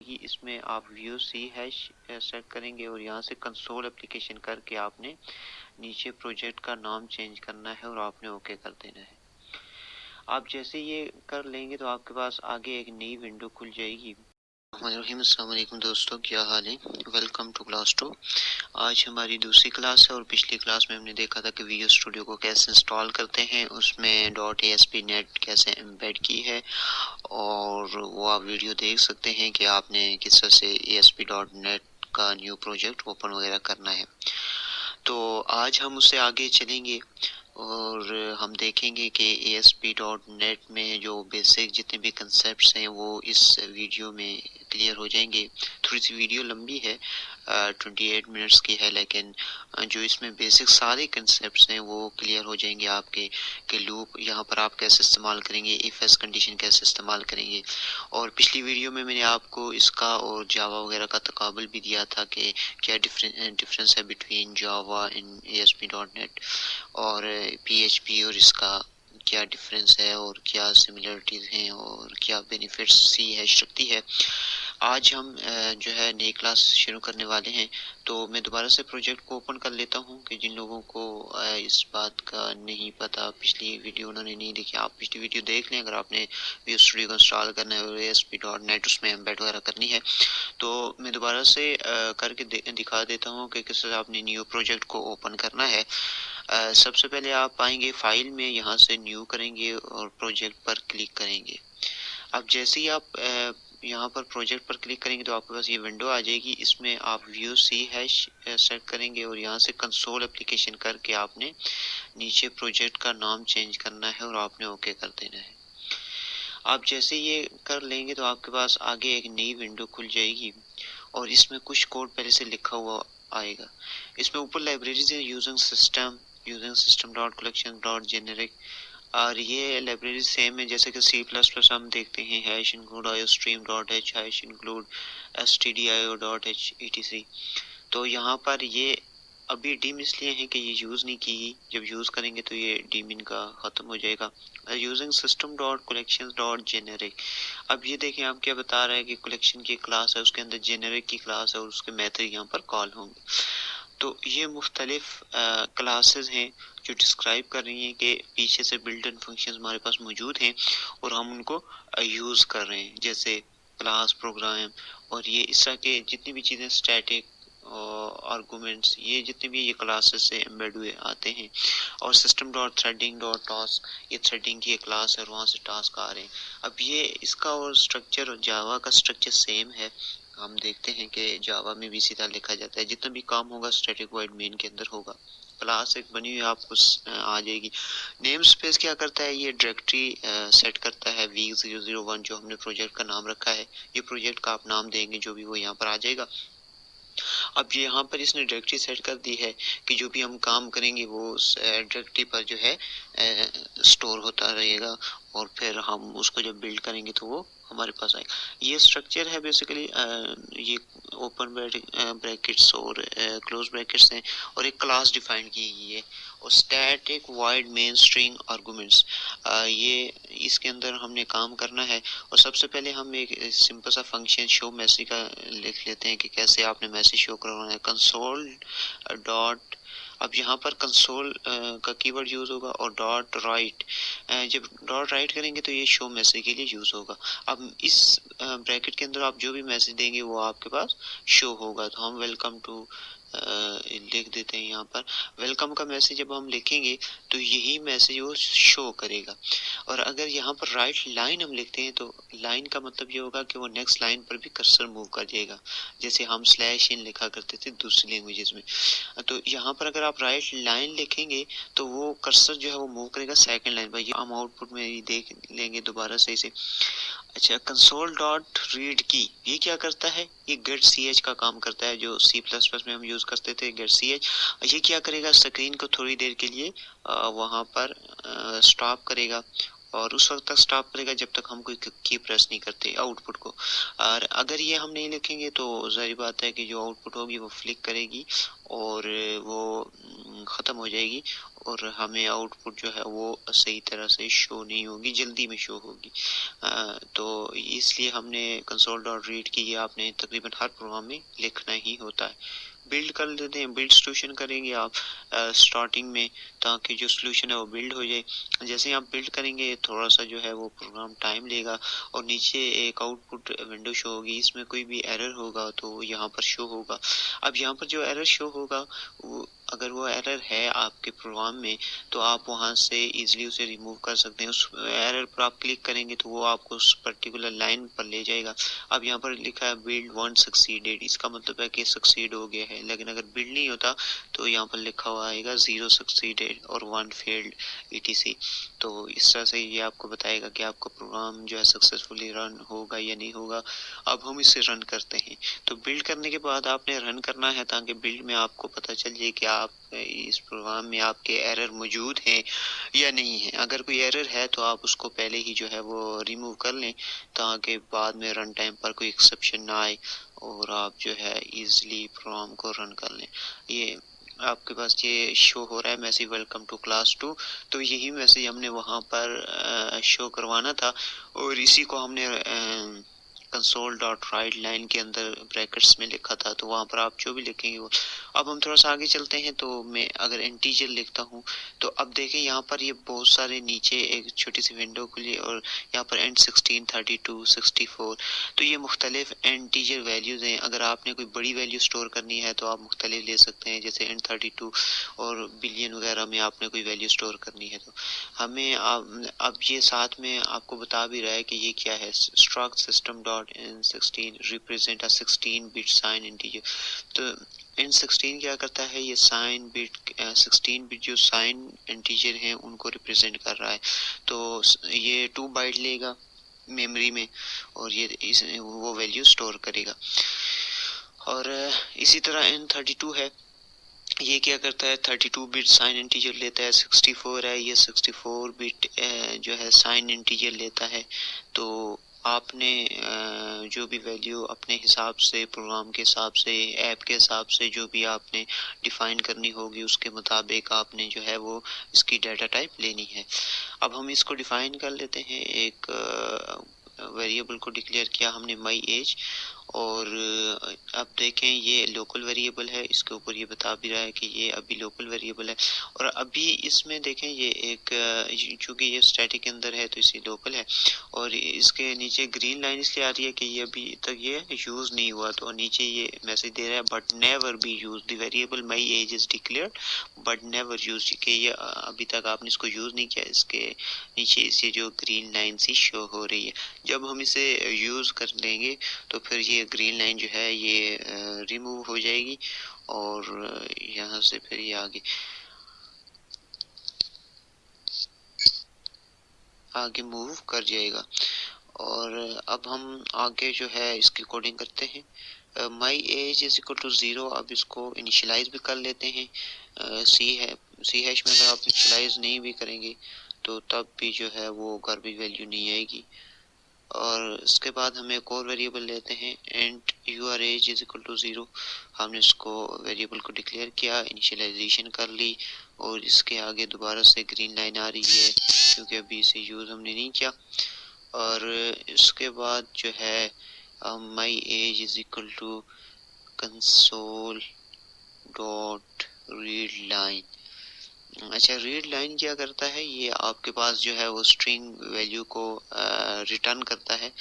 कि इसमें आप व्यू सी हैश सेट करेंगे और यहाँ से कंसोल एप्लीकेशन करके आपने नीचे प्रोजेक्ट का नाम चेंज करना है और आपने ओके कर देना है। आप जैसे ये कर लेंगे तो आपके पास आगे एक नई विंडो खुल जाएगी। अस्सलाम वालेकुम दोस्तों, क्या हाल है? Welcome to class 2। आज हमारी दूसरी क्लास है और पिछली क्लास में हमने देखा था कि वीडियो स्टूडियो को कैसे इंस्टॉल करते हैं, उसमें .ASP.NET कैसे एम्बेड की है और वो आप वीडियो देख सकते हैं कि आपने किस तरह से ASP.NET का न्यू प्रोजेक्ट ओपन वगैरह करना है। तो आज हम उससे आगे चलेंगे और हम देखेंगे कि ASP.NET में जो बेसिक जितने भी कंसेप्ट्स हैं वो इस वीडियो में क्लियर हो जाएंगे। थोड़ी सी वीडियो लंबी है, 28 मिनट्स की है, लेकिन जो इसमें बेसिक सारे कंसेप्ट्स हैं वो क्लियर हो जाएंगे आपके कि लूप यहाँ पर आप कैसे इस्तेमाल करेंगे, इफ एल्स कंडीशन कैसे इस्तेमाल करेंगे। और पिछली वीडियो में मैंने आपको इसका और जावा वगैरह का तकाबल भी दिया था कि क्या डिफरेंस है बिटवीन जावा इन ASP.NET और PHP और इसका क्या डिफरेंस है और क्या सिमिलरिटीज हैं और क्या बेनिफिट्स सी हैश रखती है। आज हम जो है नई क्लास शुरू करने वाले हैं, तो मैं दोबारा से प्रोजेक्ट को ओपन कर लेता हूं कि जिन लोगों को इस बात का नहीं पता, पिछली वीडियो उन्होंने नहीं देखी, आप पिछली वीडियो देख लें अगर आपने विजुअल स्टूडियो को इंस्टॉल करना है और ASP.NET उसमें एम्बेड वगैरह करनी है। तो मैं दोबारा से करके दिखा देता हूँ कि किस तरह आपने न्यू प्रोजेक्ट को ओपन करना है। सबसे पहले आप आएंगे फाइल में, यहाँ से न्यू करेंगे और प्रोजेक्ट पर क्लिक करेंगे। अब जैसे ही आप यहाँ पर प्रोजेक्ट पर क्लिक करेंगे तो आपके पास ये विंडो आ जाएगी। इसमें आप व्यू सी हैश सेट करेंगे और यहाँ से कंसोल एप्लीकेशन करके आपने नीचे प्रोजेक्ट का नाम चेंज करना है और आपने ओके कर देना है। आप जैसे ये कर लेंगे तो आपके पास आगे एक नई विंडो खुल जाएगी और इसमें कुछ कोड पहले से लिखा हुआ आएगा। इसमें ऊपर लाइब्रेरीज है, using system dot collection dot generic, और ये लाइब्रेरी सेम है जैसे कि C++ हम देखते हैं, hash include iostream dot h, hash include stdio dot h etc। तो यहाँ पर ये अभी डीम इसलिए है कि ये यूज नहीं की, जब यूज करेंगे तो ये डीम इनका खत्म हो जाएगा। Using system dot collection dot generic, अब ये देखें आप क्या बता रहा है कि कलेक्शन की क्लास है, उसके अंदर जेनेरिक की क्लास है और उसके मेथड यहाँ पर कॉल होंगे। तो ये मुख्तलिफ क्लासेस हैं जो डिस्क्राइब कर रही हैं कि पीछे से बिल्ट इन फंक्शंस हमारे पास मौजूद हैं और हम उनको यूज कर रहे हैं, जैसे क्लास, प्रोग्राम और ये इस तरह के जितनी भी चीजें, स्टैटिक आर्गुमेंट्स, ये जितने भी ये क्लासेस से एम्बेड हुए आते हैं। और system dot threading dot task, ये थ्रेडिंग की एक क्लास है और वहाँ से टास्क आ रहे हैं। अब ये इसका और स्ट्रक्चर और जावा का स्ट्रक्चर सेम है। हम देखते हैं कि जावा में भी इसी तरह लिखा जाता है, जितना भी काम होगा स्टैटिक वॉइड मेन के अंदर होगा। क्लास एक बनी हुई आपको आ जाएगी। नेम स्पेस क्या करता है, ये डायरेक्टरी सेट करता है V001 जो हमने प्रोजेक्ट का नाम रखा है। ये प्रोजेक्ट का आप नाम देंगे जो भी वो यहाँ पर आ जाएगा। अब यहाँ पर इसने डायरेक्टरी सेट कर दी है कि जो भी हम काम करेंगे वो उस डायरेक्टरी पर जो है स्टोर होता रहेगा और फिर हम उसको जब बिल्ड करेंगे तो वो हमारे पास आएगा। ये स्ट्रक्चर है बेसिकली, ये ओपन ब्रैकेट्स और क्लोज ब्रैकेट्स हैं और एक क्लास डिफाइन की गई है और static void main string arguments, ये इसके अंदर हमने काम करना है। और सबसे पहले हम एक सिंपल सा फंक्शन शो मैसेज का लिख लेते हैं कि कैसे आपने मैसेज शो करवाना है। कंसोल डॉट, अब यहाँ पर कंसोल का कीवर्ड यूज होगा और डॉट राइट, जब डॉट राइट करेंगे तो ये शो मैसेज के लिए यूज होगा। अब इस ब्रैकेट के अंदर आप जो भी मैसेज देंगे वो आपके पास शो होगा। तो हम वेलकम टू लिख देते हैं। यहाँ पर वेलकम का मैसेज जब हम लिखेंगे तो यही मैसेज वो शो करेगा। और अगर यहाँ पर राइट लाइन हम लिखते हैं तो लाइन का मतलब ये होगा कि वो नेक्स्ट लाइन पर भी कर्सर मूव कर जाएगा, जैसे हम /n लिखा करते थे दूसरी लैंग्वेजेस में। तो यहाँ पर अगर आप राइट लाइन लिखेंगे तो वो कर्सर जो है वो मूव करेगा सेकंड लाइन पर। ये हम आउटपुट में ही देख लेंगे दोबारा सही से। अच्छा, कंसोल डॉट रीड की ये क्या करता है, ये गेट ch का काम करता है जो C++ में हम यूज करते थे, गेट ch। ये क्या करेगा, स्क्रीन को थोड़ी देर के लिए वहां पर स्टॉप करेगा और उस वक्त तक स्टॉप करेगा जब तक हम कोई की प्रेस नहीं करते आउटपुट को। और अगर ये हम नहीं लिखेंगे तो जाहिर बात है कि जो आउटपुट होगी वो फ्लिक करेगी और वो खत्म हो जाएगी और हमें आउटपुट जो है वो सही तरह से शो नहीं होगी, जल्दी में शो होगी। तो इसलिए हमने console.read की ये आपने तकरीबन हर प्रोग्राम में लिखना ही होता है। बिल्ड कर लेते हैं, बिल्ड सोल्यूशन करेंगे आप स्टार्टिंग में, ताकि जो सोल्यूशन है वो बिल्ड हो जाए। जैसे आप बिल्ड करेंगे थोड़ा सा जो है वो प्रोग्राम टाइम लेगा और नीचे एक आउटपुट विंडो शो होगी, इसमें कोई भी एरर होगा तो यहाँ पर शो होगा। अब यहाँ पर जो एरर शो होगा वो अगर वो एरर है आपके प्रोग्राम में तो आप वहां से इजीली उसे रिमूव कर सकते हैं। उस एरर पर आप क्लिक करेंगे तो वो आपको उस पर्टिकुलर लाइन पर ले जाएगा। अब यहाँ पर लिखा है बिल्ड 1 सक्सीडेड, इसका मतलब है कि सक्सीड हो गया है, लेकिन अगर बिल्ड नहीं होता तो यहाँ पर लिखा हुआ आएगा 0 सक्सीडेड और 1 फेल्ड etc। तो इस तरह से ये आपको बताएगा कि आपका प्रोग्राम जो है सक्सेसफुली रन होगा या नहीं होगा। अब हम इसे रन करते हैं। तो बिल्ड करने के बाद आपने रन करना है ताकि बिल्ड में आपको पता चल जाए कि आप इस प्रोग्राम में आपके एरर मौजूद हैं या नहीं है। अगर कोई एरर है तो आप उसको पहले ही जो है वो रिमूव कर लें ताकि बाद में रन टाइम पर कोई एक्सेप्शन ना आए और आप जो है इजीली प्रोग्राम को रन कर लें। ये आपके पास ये शो हो रहा है मैसेज वेलकम टू क्लास 2, तो यही मैसेज हमने वहां पर शो करवाना था और इसी को हमने console.write लाइन के अंदर ब्रैकेट्स में लिखा था, तो वहां पर आप जो भी लिखेंगे वो। अब हम थोड़ा सा आगे चलते हैं, तो मैं अगर इंटीजर लिखता हूँ तो अब देखें यहाँ पर ये बहुत सारे नीचे एक छोटी सी विंडो खुली और यहाँ पर एंड 16, 32, 64, तो ये मुख्तलिफ इंटीजर वैल्यूज हैं। अगर आपने कोई बड़ी वैल्यू स्टोर करनी है तो आप मुख्तलिफ ले सकते हैं, जैसे एंड 32 और बिलियन वगैरह में आपने कोई वैल्यू स्टोर करनी है तो हमें अब ये साथ में आपको बता भी रहा है कि ये क्या है, struct system.in16 represent a 16-bit sign integer। तो इन16 क्या करता है, ये साइन बिट 16 बिट जो साइन इंटीजर हैं उनको रिप्रेजेंट कर रहा है। तो ये 2 बाइट लेगा मेमोरी में और ये वो वैल्यू स्टोर करेगा। और इसी तरह N32 है, ये क्या करता है 32 बिट साइन इंटीजर लेता है। 64 है, ये 64 बिट जो है साइन इंटीजर लेता है। तो आपने जो भी वैल्यू अपने हिसाब से, प्रोग्राम के हिसाब से, ऐप के हिसाब से जो भी आपने डिफाइन करनी होगी उसके मुताबिक आपने जो है वो इसकी डाटा टाइप लेनी है। अब हम इसको डिफाइन कर लेते हैं। एक वेरिएबल को डिक्लेयर किया हमने माई एज, और अब देखें ये लोकल वेरिएबल है, इसके ऊपर ये बता भी रहा है कि ये अभी लोकल वेरिएबल है। और अभी इसमें देखें ये एक, चूंकि ये स्टैटिक के अंदर है तो इसे लोकल है, और इसके नीचे ग्रीन लाइन इसलिए आ रही है कि ये अभी तक ये यूज नहीं हुआ। तो नीचे ये मैसेज दे रहा है but never be use the variable my age is declared but never use, कि ये अभी तक आपने इसको यूज नहीं किया। इसके नीचे इसे जो ग्रीन लाइन सी शो हो रही है, जब हम इसे यूज कर लेंगे तो फिर ये ग्रीन लाइन जो है ये रिमूव हो जाएगी और यहाँ से फिर ये आगे मूव कर जाएगा। और अब हम आगे जो है इसकी कोडिंग करते हैं। My age is equal to 0, अब इसको इनिशियलाइज भी कर लेते हैं। सी हैश में अगर आप इनिशियलाइज नहीं भी करेंगे तो तब भी जो है वो गार्बेज वैल्यू नहीं आएगी। और इसके बाद हम एक और वेरिएबल लेते हैं and your age is equal to 0। हमने इसको वेरिएबल को डिक्लेयर किया, इनिशियलाइजेशन कर ली, और इसके आगे दोबारा से ग्रीन लाइन आ रही है क्योंकि अभी इसे यूज हमने नहीं किया। और इसके बाद जो है my age is equal to console dot read line. अच्छा, रीड लाइन क्या करता है, ये आपके पास जो है वो स्ट्रिंग वैल्यू को रिटर्न करता है।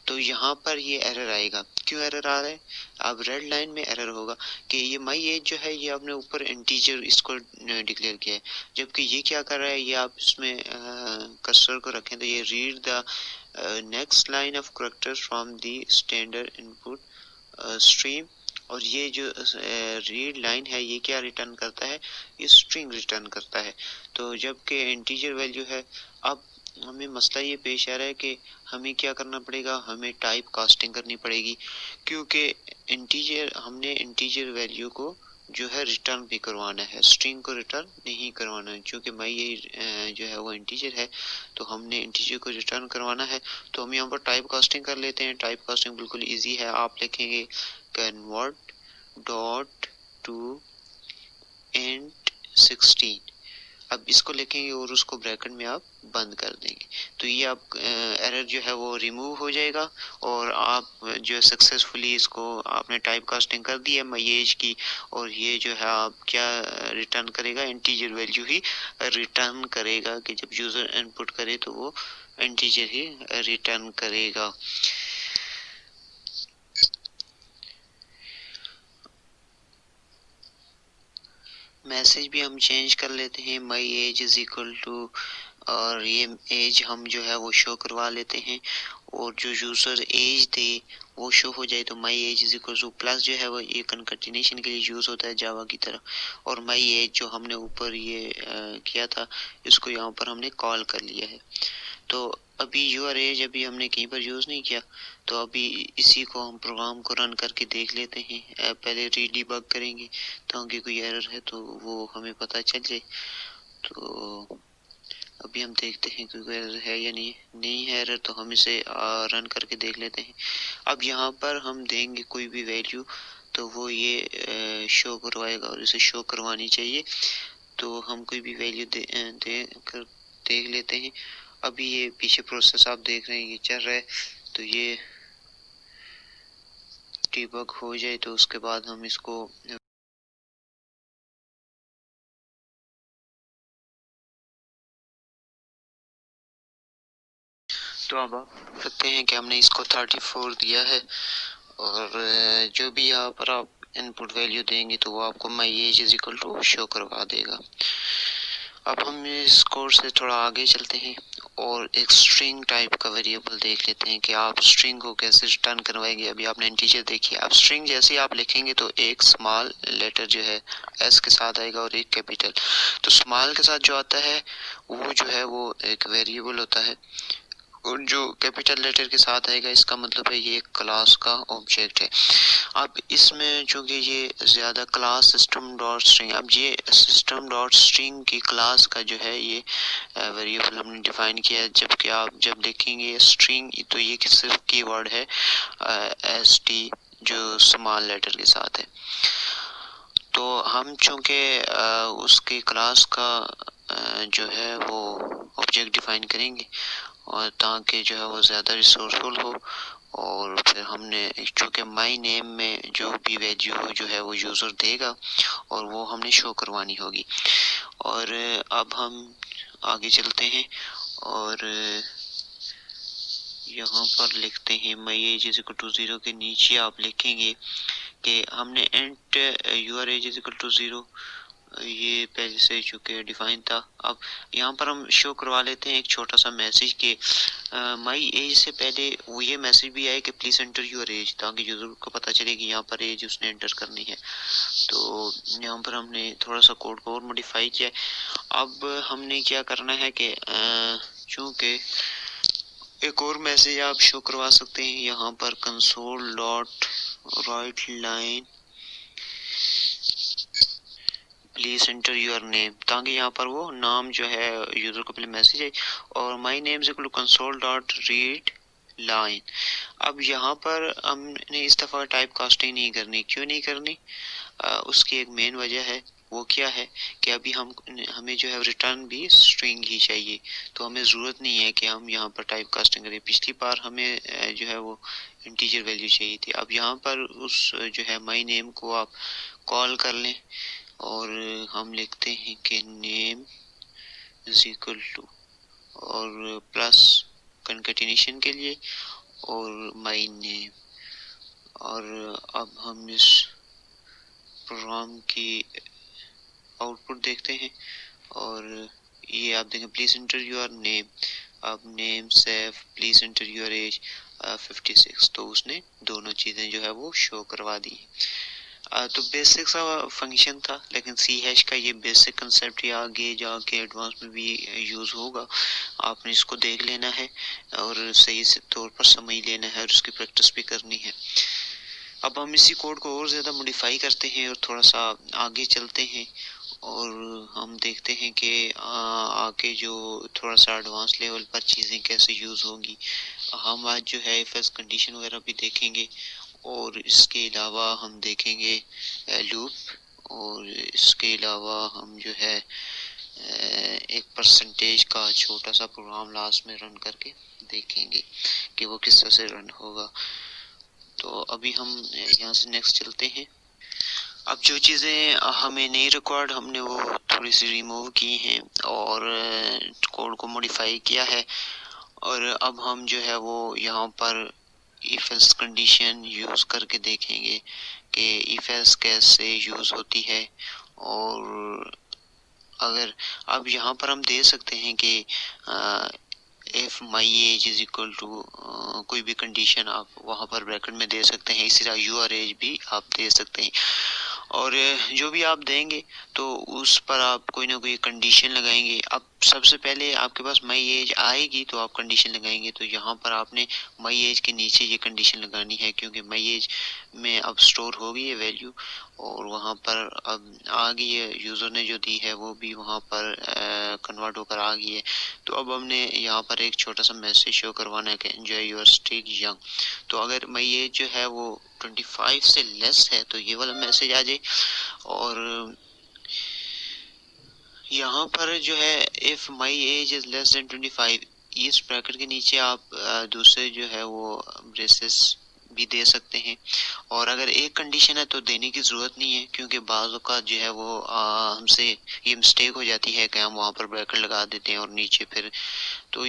तो यहाँ पर ये एरर आएगा। क्यों एरर आ रहा है, अब रेड लाइन में एरर होगा कि ये माई एज जो है ये आपने ऊपर इंटीजर इसको डिक्लेयर किया है, जबकि ये क्या कर रहा है, ये आप इसमें कर्सर को रखें तो ये read the next line of characters from the standard input stream. और ये जो रीड लाइन है ये क्या रिटर्न करता है, ये स्ट्रिंग रिटर्न करता है। तो जबकि इंटीजर वैल्यू है, अब हमें मसला ये पेश आ रहा है कि हमें क्या करना पड़ेगा, हमें टाइप कास्टिंग करनी पड़ेगी, क्योंकि हमने इंटीजर वैल्यू को जो है रिटर्न भी करवाना है, स्ट्रिंग को रिटर्न नहीं करवाना है। क्योंकि मैं ये जो है वो इंटीजर है तो हमने इंटीजर को रिटर्न करवाना है। तो हम यहाँ पर टाइप कास्टिंग कर लेते हैं। टाइप कास्टिंग बिल्कुल इजी है, आप लिखेंगे convert dot to int 16। अब इसको लिखेंगे और उसको ब्रैकेट में आप बंद कर देंगे, तो ये आप एरर जो है वो रिमूव हो जाएगा और आप जो सक्सेसफुली इसको आपने टाइप कास्टिंग कर दी है माई एज की, और ये जो है आप क्या रिटर्न करेगा, इंटीजर वैल्यू ही रिटर्न करेगा कि जब यूजर इनपुट करे तो वो इंटीजर ही रिटर्न करेगा। मैसेज भी हम चेंज कर लेते हैं, my age is equal to, और ये एज हम जो है वो शो करवा लेते हैं, और जो यूजर एज थे वो शो हो जाए तो माई age is equal to plus जो है वो ये कंकैटिनेशन के लिए यूज होता है जावा की तरह, और माई एज जो हमने ऊपर ये किया था इसको यहाँ पर हमने कॉल कर लिया है। तो अभी यूर एज अभी हमने कहीं पर यूज नहीं किया, तो अभी इसी को हम प्रोग्राम को रन करके देख लेते हैं। पहले रीडिबग करेंगे ताकि कोई एरर है तो वो हमें पता चल जाए। तो अभी हम देखते हैं कोई एरर है या नहीं है एरर, तो हम इसे रन करके देख लेते हैं। अब यहाँ पर हम देंगे कोई भी वैल्यू तो वो ये शो करवाएगा और इसे शो करवानी चाहिए, तो हम कोई भी वैल्यू कर देख लेते हैं। अभी ये पीछे प्रोसेस आप देख रहे हैं ये चल रहा है, तो ये डिबग हो जाए तो उसके बाद हम इसको तो अब आप सकते हैं कि हमने इसको 34 दिया है, और जो भी यहाँ पर आप इनपुट वैल्यू देंगे तो वो आपको my age is equal to show करवा देगा। अब हम इस कोर्स से थोड़ा आगे चलते हैं और एक स्ट्रिंग टाइप का वेरिएबल देख लेते हैं कि आप स्ट्रिंग को कैसे रिटर्न करवाएंगे। अभी आपने इंटीजर देखिए, आप स्ट्रिंग जैसे आप लिखेंगे तो एक स्मॉल लेटर जो है एस के साथ आएगा और एक कैपिटल, तो स्मॉल के साथ जो आता है वो जो है वो एक वेरिएबल होता है, और जो कैपिटल लेटर के साथ आएगा इसका मतलब है ये क्लास का ऑब्जेक्ट है। अब इसमें चूंकि ये ज्यादा क्लास सिस्टम डॉट स्ट्रिंग, अब ये सिस्टम डॉट स्ट्रिंग की क्लास का जो है ये वेरिएबल हमने डिफाइन किया है, जबकि आप जब देखेंगे स्ट्रिंग तो ये सिर्फ कीवर्ड है एस टी जो स्मॉल लेटर के साथ है। तो हम चूंकि उसकी क्लास का जो है वो ऑब्जेक्ट डिफाइन करेंगे और ताकि जो है वो ज़्यादा रिसोर्सफुल हो, और फिर हमने चूँकि माई नेम में जो भी वैल्यू जो है वो यूज़र देगा और वो हमने शो करवानी होगी। और अब हम आगे चलते हैं और यहाँ पर लिखते हैं my age is equal to 0 के नीचे आप लिखेंगे कि हमने int your age is equal to 0 ये पहले से चुके डिफाइन था। अब यहाँ पर हम शो करवा लेते हैं एक छोटा सा मैसेज के माई एज से पहले वो ये मैसेज भी आए कि प्लीज एंटर योर एज, ताकि यूजर को पता चले कि यहाँ पर एज उसने एंटर करनी है। तो यहाँ पर हमने थोड़ा सा कोड को और मॉडिफाई किया। अब हमने क्या करना है कि चूंकि एक और मैसेज आप शो करवा सकते हैं यहाँ पर console dot write line please enter your name, ताकि यहाँ पर वो नाम जो है यूजर को पहले मैसेज है, और my name is equal to console dot read line. अब यहाँ पर हमने इस दफा टाइप कास्टिंग नहीं करनी। क्यों नहीं करनी? उसकी एक मेन वजह है, वो क्या है कि अभी हमें जो है रिटर्न भी स्ट्रिंग ही चाहिए, तो हमें ज़रूरत नहीं है कि हम यहाँ पर टाइप कास्टिंग करें। पिछली बार हमें जो है वो इंटीजर वैल्यू चाहिए थी। अब यहाँ पर उस जो है माई नेम को आप कॉल कर लें और हम लिखते हैं कि नेम इज इक्वल टू और प्लस कंकैटिनेशन के लिए और माई नेम, और अब हम इस प्रोग्राम की आउटपुट देखते हैं और ये आप देखें प्लीज एंटर योर नेम, अब name save please enter your age 56, तो उसने दोनों चीजें जो है वो शो करवा दी। तो बेसिक सा फंक्शन था, लेकिन सी हैश का ये बेसिक कंसेप्ट ही आगे जाके एडवांस में भी यूज होगा। आपने इसको देख लेना है और सही से तौर पर समझ लेना है और उसकी प्रैक्टिस भी करनी है। अब हम इसी कोड को और ज़्यादा मॉडिफाई करते हैं और थोड़ा सा आगे चलते हैं और हम देखते हैं कि आगे जो थोड़ा सा एडवांस लेवल पर चीज़ें कैसे यूज़ होंगी। हम आज जो है इफ एल्स कंडीशन वगैरह भी देखेंगे और इसके अलावा हम देखेंगे लूप, और इसके अलावा हम जो है एक परसेंटेज का छोटा सा प्रोग्राम लास्ट में रन करके देखेंगे कि वो किस तरह से रन होगा। तो अभी हम यहाँ से नेक्स्ट चलते हैं। अब जो चीज़ें हमें नहीं रिक्वायर्ड हमने वो थोड़ी सी रिमूव की हैं और कोड को मॉडिफाई किया है। और अब हम जो है वो यहाँ पर इफ एल्स कंडीशन यूज़ करके देखेंगे कि इफ एल्स कैसे यूज़ होती है। और अगर अब यहाँ पर हम दे सकते हैं कि if my age is equal to कोई भी कंडीशन आप वहाँ पर ब्रैकेट में दे सकते हैं। इसी तरह यूर एज भी आप दे सकते हैं। और जो भी आप देंगे तो उस पर आप कोई ना कोई कंडीशन लगाएंगे। अब सबसे पहले आपके पास माई एज आएगी तो आप कंडीशन लगाएंगे। तो यहाँ पर आपने माई एज के नीचे ये कंडीशन लगानी है क्योंकि माई एज में अब स्टोर होगी ये वैल्यू और वहाँ पर अब आ गई है। यूज़र ने जो दी है वो भी वहाँ पर कन्वर्ट होकर आ गई है। तो अब हमने यहाँ पर एक छोटा सा मैसेज शो करवाना है कि एंजॉय योर स्टिल यंग। तो अगर माई एज जो है वो 25 से लेस है तो ये वाला मैसेज आ जाए। और यहाँ पर जो है if my age is less then 25 इस ब्रैकेट के नीचे आप दूसरे जो है वो ब्रेसेस भी दे सकते हैं। और अगर एक कंडीशन है तो देने की ज़रूरत नहीं है क्योंकि बाज़ का जो है वो हमसे ये मिस्टेक हो जाती है कि हम वहाँ पर ब्रैकेट लगा देते हैं और नीचे फिर तो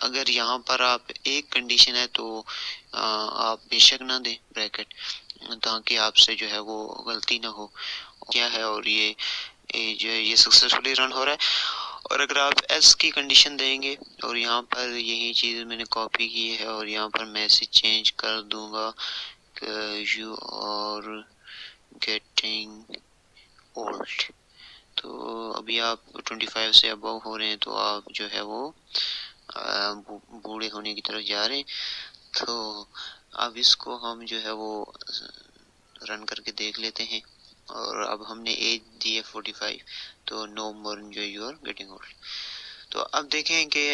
अगर यहाँ पर आप एक कंडीशन है तो आप बेशक ना दें ब्रैकेट ताकि आपसे जो है वो गलती ना हो क्या है। और ये जो है ये सक्सेसफुली रन हो रहा है। और अगर आप एल्स की कंडीशन देंगे और यहाँ पर यही चीज़ मैंने कॉपी की है और यहाँ पर मैसेज चेंज कर दूंगा यू और गेटिंग ओल्ड। तो अभी आप 25 से अबव हो रहे हैं तो आप जो है वो बूढ़े होने की तरफ जा रहे हैं। तो अब इसको हम जो है वो रन करके देख लेते हैं। और अब हमने एज दी है 45 तो no more enjoy you are getting old. तो अब देखें कि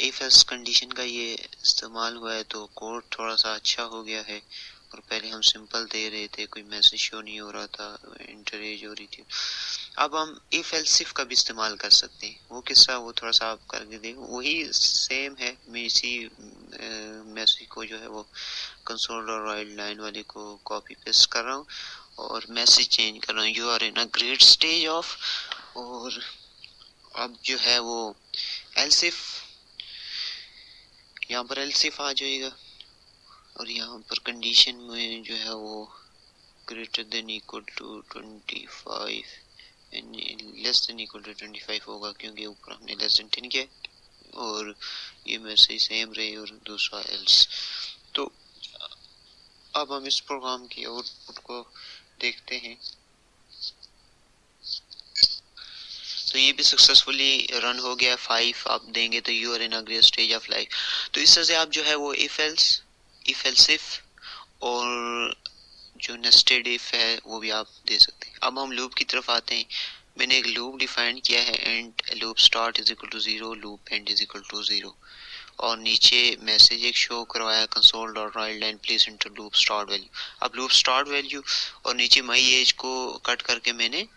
इफ एल्स कंडीशन का ये इस्तेमाल हुआ है तो कोड थोड़ा सा अच्छा हो गया है। और पहले हम सिंपल दे रहे थे कोई मैसेज शो नहीं हो रहा था इंटर एज हो रही थी। अब हम इफ एल्स इफ का भी इस्तेमाल कर सकते हैं। वो किस्सा वो थोड़ा सा आप करके देखो वही सेम है। मैं इसी मैसेज को जो है वो कंसोल और राइट लाइन वाले को कॉपी पेस्ट कर रहा हूँ और मैसेज चेंज कर रहा हूँ you are in a great stage of. और अब जो है वो एल्सिफ यहाँ पर एल्सिफ आ जाएगा और यहाँ पर कंडीशन में जो है वो greater than equal to 25 and less than equal to 25 होगा क्योंकि ऊपर हमने लेस देन 10 किया और ये मैसेज सेम रहे और दूसरा एल्स। तो अब हम इस प्रोग्राम की आउटपुट को देखते हैं। तो ये भी सक्सेसफुली रन हो गया। 5 आप देंगे तो you are in a great stage of life. तो इस तरह से आप जो है वो इफ एल्स इफ और जो नेस्टेड इफ है वो भी आप दे सकते हैं। अब हम लूप की तरफ आते हैं। मैंने एक लूप डिफाइन किया है and loop start is equal to 0 loop end is equal to 0 और नीचे मैसेज एक शो करवाया console dot write line please enter loop start value. अब लूप स्टार्ट वैल्यू और नीचे माई एज को कट करके मैंने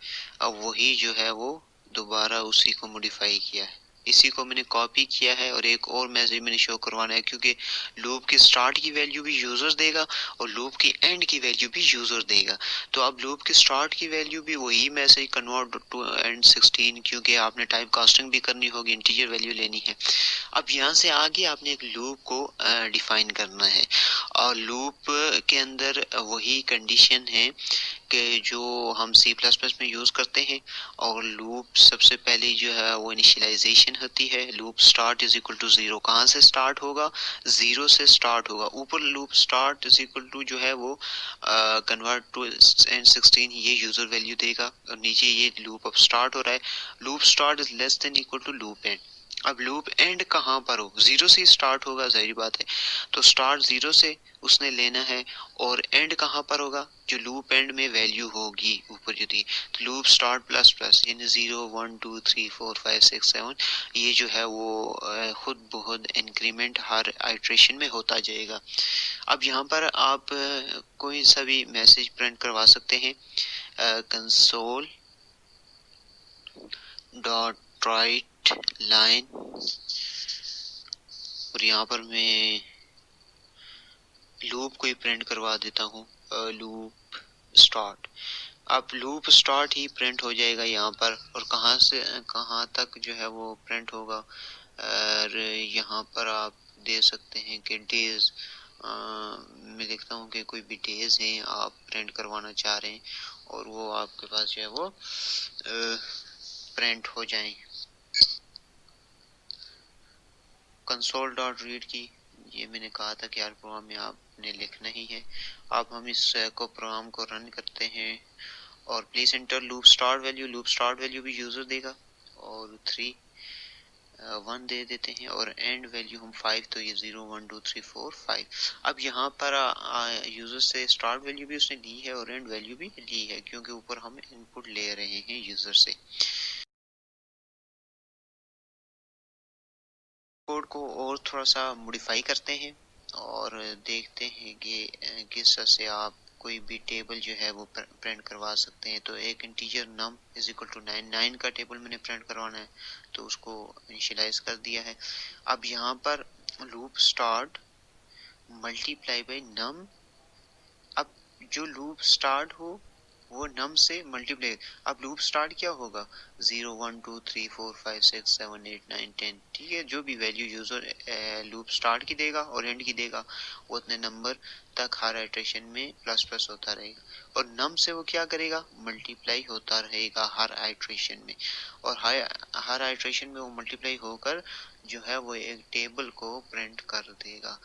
अब वही जो है वो दोबारा उसी को मॉडिफाई किया है। इसी को मैंने कॉपी किया है और एक और मैसेज मैंने शो करवाना है क्योंकि लूप की स्टार्ट की वैल्यू भी यूजर देगा और लूप की एंड की वैल्यू भी यूजर देगा। तो अब लूप की स्टार्ट की वैल्यू भी वही मैसेज कन्वर्ट टू एंड 16 क्योंकि आपने टाइप कास्टिंग भी करनी होगी इंटीजर वैल्यू लेनी है। अब यहाँ से आगे आपने एक लूप को डिफाइन करना है और लूप के अंदर वही कंडीशन है कि जो हम C++ में यूज करते हैं। और लूप सबसे पहले जो है वो इनिशियलाइजेशन होती है। Loop start is equal to 0 कहाँ से स्टार्ट होगा 0 से स्टार्ट होगा। ऊपर loop start is equal to जो है वो कन्वर्ट टू एंड 16 ये यूजर वैल्यू देगा और नीचे ये लूप अब स्टार्ट हो रहा है। Loop start is less than equal to loop end. अब लूप एंड कहाँ पर हो 0 से स्टार्ट होगा जाहिर बात है। तो स्टार्ट 0 से उसने लेना है और एंड कहाँ पर होगा जो लूप एंड में वैल्यू होगी ऊपर जो दी। तो लूप स्टार्ट प्लस प्लस यानी 0 1 2 3 4 5 6 7 ये जो है वो खुद बहुत इंक्रीमेंट हर आइट्रेशन में होता जाएगा। अब यहाँ पर आप कोई सा भी मैसेज प्रिंट करवा सकते हैं कंसोल डॉट राइट लाइन, और यहाँ पर मैं लूप को ही प्रिंट करवा देता हूँ, लूप स्टार्ट। अब लूप स्टार्ट ही प्रिंट हो जाएगा यहाँ पर, और कहाँ से कहाँ तक जो है वो प्रिंट होगा। और यहाँ पर आप दे सकते हैं कि डेज, मैं देखता हूँ कि कोई भी डेज हैं आप प्रिंट करवाना चाह रहे हैं और वो आपके पास जो है वो प्रिंट हो जाएं। कंसोल डॉट रीड की, ये मैंने कहा था कि हर प्रोग्राम में आपने लिखना ही है। अब हम इस प्रोग्राम को रन करते हैं और please enter loop start value. Loop start value भी यूजर देगा और 1 दे देते हैं, और एंड वैल्यू हम 5, तो ये 0 1 2 3 4 5। अब यहाँ पर यूजर से स्टार्ट वैल्यू भी उसने ली है और एंड वैल्यू भी ली है, क्योंकि ऊपर हम इनपुट ले रहे हैं यूजर से। कोड को और थोड़ा सा मॉडिफाई करते हैं और देखते हैं कि किस तरह से आप कोई भी टेबल जो है वो प्रिंट करवा सकते हैं। तो एक integer num is equal to 9, 9 का टेबल मैंने प्रिंट करवाना है, तो उसको इनिशियलाइज कर दिया है। अब यहाँ पर loop start multiply bye num। अब जो लूप स्टार्ट हो वो नम से मल्टीप्लाई। अब लूप स्टार्ट क्या होगा, 0 1 2 3 4 5 6 7 8 9 10, ठीक है। जो भी वैल्यू यूजर लूप स्टार्ट की देगा और एंड की देगा, वो उतने नंबर तक हर आइट्रेशन में प्लस प्लस होता रहेगा, और नम से वो क्या करेगा, मल्टीप्लाई होता रहेगा हर आइट्रेशन में, और हर आइट्रेशन में वो मल्टीप्लाई होकर जो है वो एक टेबल को प्रिंट कर देगा।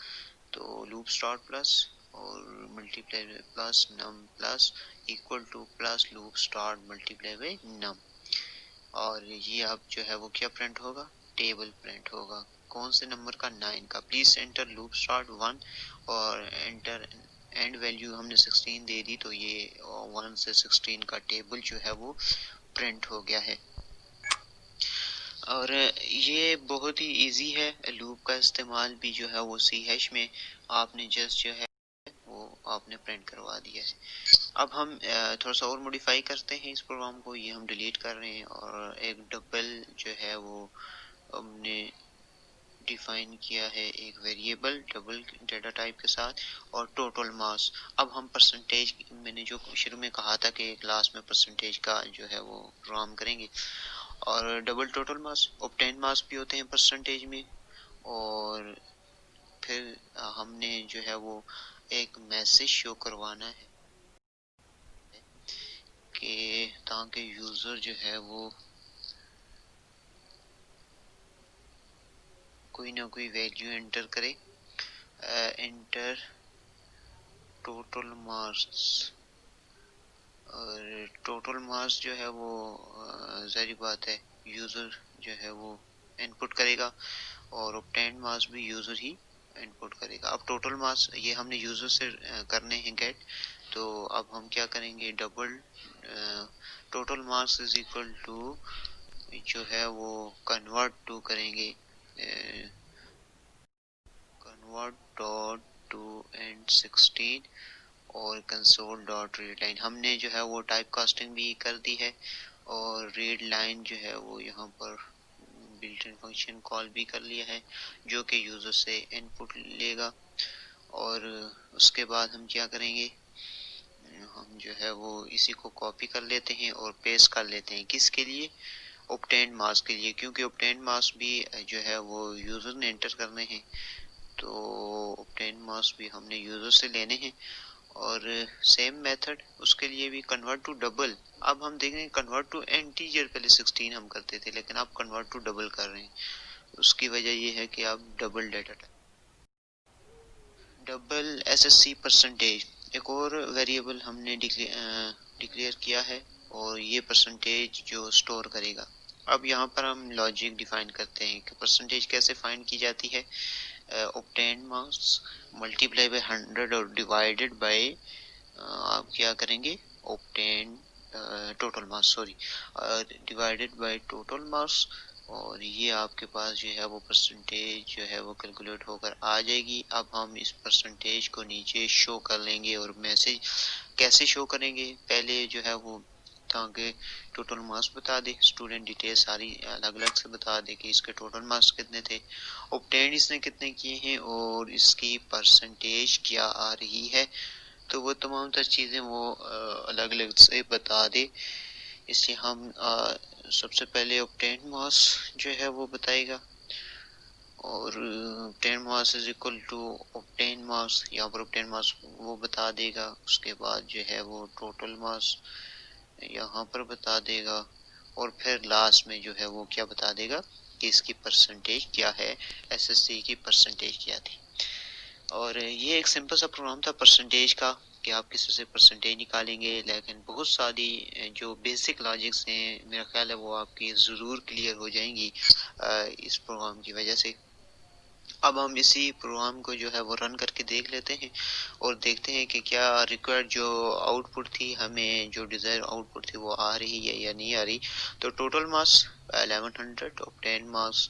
तो लूप स्टार्ट प्लस और multiply plus num plus equal to plus loop start multiply by num, और ये अब जो है वो क्या प्रिंट होगा, टेबल प्रिंट होगा। कौन से नंबर का, 9 का। प्लीज एंटर लूप स्टार्ट 1 और एंटर एंड वैल्यू हमने 16 दे दी, तो ये 1 से 16 का टेबल जो है वो प्रिंट हो गया है। और ये बहुत ही इजी है, लूप का इस्तेमाल भी जो है वो सी हैश में आपने जस्ट जो है वो आपने प्रिंट करवा दिया है। अब हम थोड़ा सा और मॉडिफाई करते हैं इस प्रोग्राम को, ये हम डिलीट कर रहे हैं, और एक डबल जो है वो हमने डिफाइन किया है एक वेरिएबल डबल डेटा टाइप के साथ, और टोटल मास। अब हम परसेंटेज, मैंने जो शुरू में कहा था कि क्लास में परसेंटेज का जो है वो प्रोग्राम करेंगे, और डबल टोटल मास ऑब्टेन मास भी होते हैं परसेंटेज में। और फिर हमने जो है वो एक मैसेज शो करवाना है कि ताकि यूजर जो है वो कोई ना कोई वैल्यू एंटर करे। एंटर टोटल मार्क्स, और टोटल मार्क्स जो है वो जाहिर बात है यूजर जो है वो इनपुट करेगा, और ऑब्टेन्ड मार्क्स भी यूजर ही इनपुट करेगा। अब टोटल मार्क्स ये हमने यूजर से करने हैं गेट, तो अब हम क्या करेंगे, double total marks is equal to जो है वो कन्वर्ट टू करेंगे, कन्वर्ट डॉट टू एंड 16 और कंसोल डॉट रीड लाइन। हमने जो है वो टाइप कास्टिंग भी कर दी है, और रीड लाइन जो है वो यहाँ पर बिल्ट इन फंक्शन कॉल भी कर लिया है, जो कि यूजर से इनपुट लेगा। और उसके बाद हम क्या करेंगे, हम जो है वो इसी को कॉपी कर लेते हैं और पेस्ट कर लेते हैं, किसके लिए, ऑब्टेन्ड मार्क्स के लिए, क्योंकि ऑब्टेन्ड मार्क्स भी जो है वो यूजर ने एंटर करने हैं, तो ऑब्टेन्ड मार्क्स भी हमने यूजर से लेने हैं। और सेम मेथड उसके लिए भी, कन्वर्ट टू डबल। अब हम देखेंगे कन्वर्ट टू इंटीजर, पहले 16 हम करते थे, लेकिन अब कन्वर्ट टू डबल कर रहे हैं। उसकी वजह ये है कि अब double data type, double SSC percentage, एक और वेरिएबल हमने डिक्लेयर किया है, और ये परसेंटेज जो स्टोर करेगा। अब यहाँ पर हम लॉजिक डिफाइन करते हैं कि परसेंटेज कैसे फाइंड की जाती है। ऑब्टेन्ड मार्क्स मल्टीप्लाई बाय 100 और डिवाइडेड बाय आप क्या करेंगे, obtain total marks, sorry, divided by total marks, और ये आपके पास जो है वो परसेंटेज जो है वो कैलकुलेट होकर आ जाएगी। अब हम इस परसेंटेज को नीचे शो कर लेंगे, और मैसेज कैसे शो करेंगे, पहले जो है वो ताकि टोटल मार्क्स बता दे, स्टूडेंट डिटेल सारी अलग अलग से बता दे कि इसके टोटल मार्क्स कितने थे, ऑब्टेन्ड इसने कितने किए हैं और इसकी परसेंटेज क्या आ रही है। तो वो तमाम तर चीज़ें वो अलग अलग से बता दे। इसलिए हम सबसे पहले ऑब्टेन्ड मार्क्स जो है वो बताएगा और 10 marks is equal to obtain marks, यहाँ पर ऑब्टेन मार्क्स वो बता देगा। उसके बाद जो है वो टोटल मार्क्स यहाँ पर बता देगा और फिर लास्ट में जो है वो क्या बता देगा कि इसकी परसेंटेज क्या है, एसएससी की परसेंटेज क्या थी। और ये एक सिंपल सा प्रोग्राम था परसेंटेज का कि आप किसी से परसेंटेज निकालेंगे, लेकिन बहुत सारी जो बेसिक लॉजिक्स हैं मेरा ख्याल है वो आपकी ज़रूर क्लियर हो जाएंगी इस प्रोग्राम की वजह से। अब हम इसी प्रोग्राम को जो है वो रन करके देख लेते हैं और देखते हैं कि क्या रिक्वायर्ड जो आउटपुट थी, हमें जो डिजायर आउटपुट थी वो आ रही है या नहीं आ रही। तो टोटल मार्क्स 1100, ऑब्टेन मार्क्स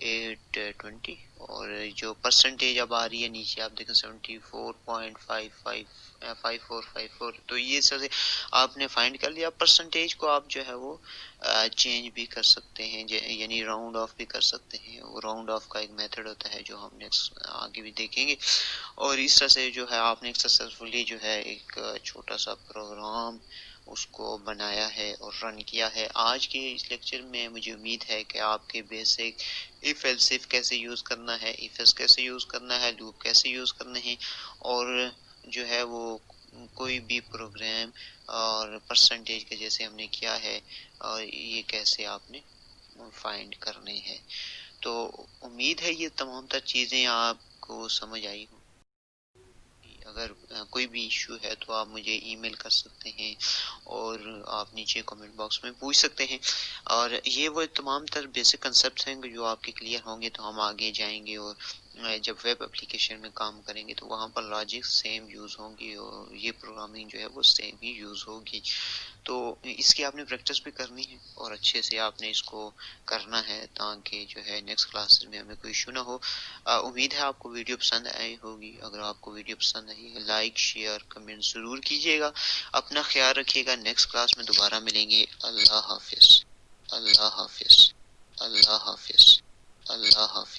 820 और जो परसेंटेज अब आ रही है नीचे आप देखें 74.5454। तो ये सब आपने फाइंड कर लिया। परसेंटेज को आप जो है वो चेंज भी कर सकते हैं, यानी राउंड ऑफ भी कर सकते हैं। वो राउंड ऑफ का एक मेथड होता है जो हम नेक्स्ट आगे भी देखेंगे। और इस तरह से जो है आपने सक्सेसफुली जो है एक छोटा सा प्रोग्राम उसको बनाया है और रन किया है। आज के इस लेक्चर में मुझे उम्मीद है कि आपके बेसिक इफ एल्स इफ कैसे यूज़ करना है, इफ एल्स कैसे यूज़ करना है, लूप कैसे यूज़ करने हैं और जो है वो कोई भी प्रोग्राम और परसेंटेज के जैसे हमने किया है और ये कैसे आपने फाइंड करने हैं। तो उम्मीद है ये तमाम तर चीज़ें आपको समझ आई हो। अगर कोई भी इशू है तो आप मुझे ईमेल कर सकते हैं और आप नीचे कमेंट बॉक्स में पूछ सकते हैं। और ये वो तमाम तर बेसिक कंसेप्ट हैं जो आपके क्लियर होंगे तो हम आगे जाएंगे और जब वेब एप्लीकेशन में काम करेंगे तो वहाँ पर लॉजिक सेम यूज़ होंगी और ये प्रोग्रामिंग जो है वो सेम ही यूज़ होगी। तो इसकी आपने प्रैक्टिस भी करनी है और अच्छे से आपने इसको करना है ताकि जो है नेक्स्ट क्लासेस में हमें कोई इशू ना हो। उम्मीद है आपको वीडियो पसंद आई होगी। अगर आपको वीडियो पसंद आई है लाइक शेयर कमेंट ज़रूर कीजिएगा। अपना ख्याल रखिएगा। नेक्स्ट क्लास में दोबारा मिलेंगे। अल्लाह हाफिज़, अल्लाह हाफिज़, अल्लाह हाफिज़, अल्लाह हाफिज़।